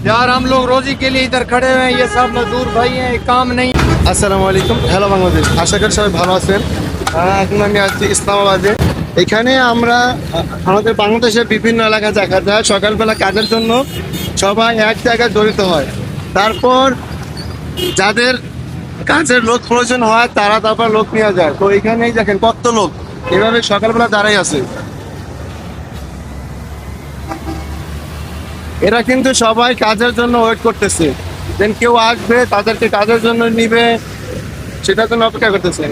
यार हम लोग रोजी के लिए इधर खड़े हुए हैं, ये सब मजदूर भाई हैं, काम नहीं। আসসালামু আলাইকুম, হ্যালো বাংলাদেশ। আশা করি সবাই ভালো আছেন। এখন আমি আছি ইসলামাবাদে। এখানে আমরা আমাদের বাংলাদেশের বিভিন্ন এলাকায় দেখা যায় সকালবেলা কাজের জন্য সবাই এক জায়গায় জড়িত হয়। তারপর যাদের কাজের লোক প্রয়োজন হয় তারা তারপর লোক নিয়ে যায়। তো এখানেই দেখেন কত লোক এভাবে সকালবেলা দাঁড়াই আছে। এরা কিন্তু সবাই কাজের জন্য ওয়েট করতেছে, দেন কেউ আসবে তাদেরকে কাজের জন্য নিবে, সেটার জন্য অপেক্ষা করতেছে।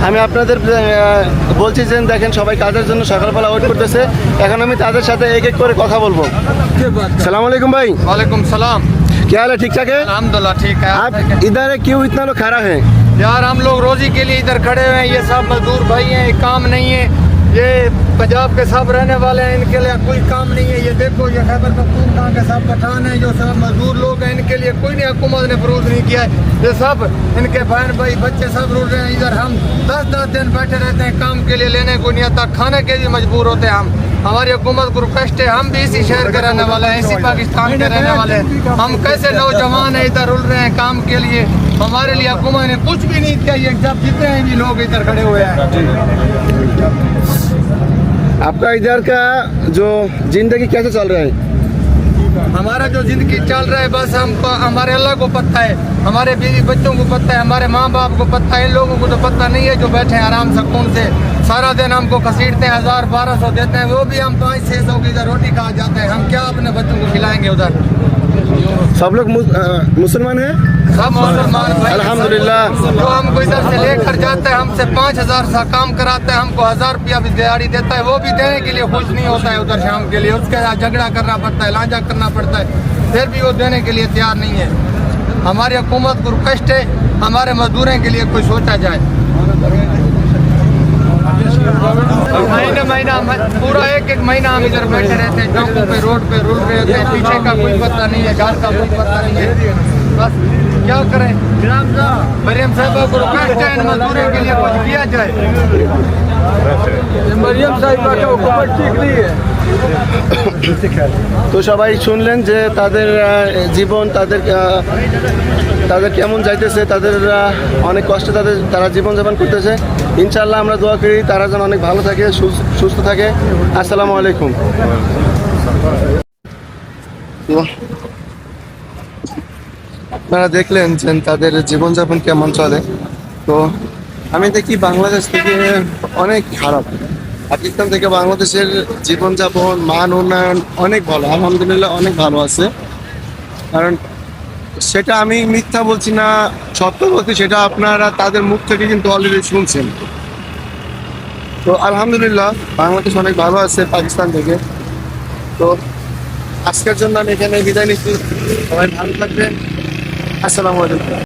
আমি আপনাদের বলছি যে দেখেন সবাই কাজের জন্য সকালবেলা ওয়েট করতেছে। এখন আমি তাদের সাথে এক এক করে কথা বলবো। সালাম আলাইকুম भाई। वालेकुम सलाम। क्या हाल है, ठीक ठाक है? अल्हम्दुलिल्लाह ठीक है। आप इधर क्यों इतना लोग खड़ा है? यार हम लोग रोजी के लिए इधर खड़े हुए हैं, ये सब मजदूर भाई हैं, काम नहीं है। ये पंजाब के सब रहने वाले हैं, इनके लिए कोई काम नहीं है। ये देखो ये खैबर पख्तूनख्वा के सब पठान हैं, जो सब मजदूर लोग हैं, इनके लिए कोई नहीं, हुकूमत ने फरोज नहीं किया है। ये सब इनके बहन भाई बच्चे सब रुल रहे हैं। इधर हम 10-10 दिन बैठे रहते हैं, काम के लिए लेने को नहीं आता, खाने के लिए मजबूर होते हैं हम। हमारी हुकूमत को रिक्वेस्ट है, हम भी इसी शहर के रहने वाले हैं, इसी पाकिस्तान के रहने वाले हैं। हम कैसे नौजवान हैं इधर रुल रहे हैं काम के लिए, हमारे लिए हुकूमत ने कुछ भी नहीं किया। ये जब जितने भी लोग इधर खड़े हुए हैं। आपका इधर का जो जिंदगी कैसे चल रहा है? हमारा जो जिंदगी चल रहा है बस हमको हमारे अल्लाह को पता है, हमारे बीवी बच्चों को पता है, हमारे माँ बाप को पता है। इन लोगों को तो पता नहीं है जो बैठे हैं आराम सुकून से, सारा दिन हमको घसीटते हैं, 1000-1200 देते हैं, वो भी हम 500-600 की इधर रोटी खा जाते हैं। हम क्या अपने बच्चों को खिलाएंगे उधर? सब लोग मुसलमान हैं? सब मुसलमान भाई अल्हम्दुलिल्लाह। जो हमको इधर से लेकर जाता है, हमसे 5000 सा काम कराता है, हमको 1000 रुपया भी दिहाड़ी देता है, वो भी देने के लिए खुश नहीं होता है उधर शाम के लिए। उसके साथ झगड़ा करना पड़ता है, लांझा करना पड़ता है, फिर भी वो देने के लिए तैयार नहीं है। हमारी हुकूमत को रिक्वेस्ट है, हमारे मजदूरों के लिए कोई सोचा जाए। महीना पूरा एक महीना हम इधर बैठे रहते हैं, चौकों पे रोड पे रुल रहे होते हैं, पीछे का कोई पता नहीं है, घर का कोई पता नहीं है। बस क्या करें, मरियम साहिबा को रिक्वेस्ट है इन मजदूरों के लिए कुछ किया जाए। मरियम साहिबा का हुकूमत ठीक नहीं है। তো সবাই শুনলেন যে তাদের জীবন তাদের কেমন যাইতেছে, তাদের অনেক কষ্টে তারা জীবনযাপন করতেছে। ইনশাআল্লাহ আমরা দোয়া করি তারা যেন অনেক ভালো থাকে, সুস্থ থাকে। আসসালামু আলাইকুম। আপনারা দেখলেন যে তাদের জীবনযাপন কেমন চলে। তো আমি দেখি বাংলাদেশ থেকে অনেক খারাপ, পাকিস্তান থেকে বাংলাদেশের জীবনযাপন মান উন্নয়ন অনেক ভালো, আলহামদুলিল্লাহ অনেক ভালো আছে। কারণ সেটা আমি মিথ্যা বলছি না, সত্য বলছি, সেটা আপনারা তাদের মুখ থেকে কিন্তু অলরেডি শুনছেন। তো আলহামদুলিল্লাহ বাংলাদেশ অনেক ভালো আছে পাকিস্তান থেকে। তো আজকের জন্য আমি এখানে বিদায় নিচ্ছি, সবাই ভালো থাকবেন। আসসালামু আলাইকুম।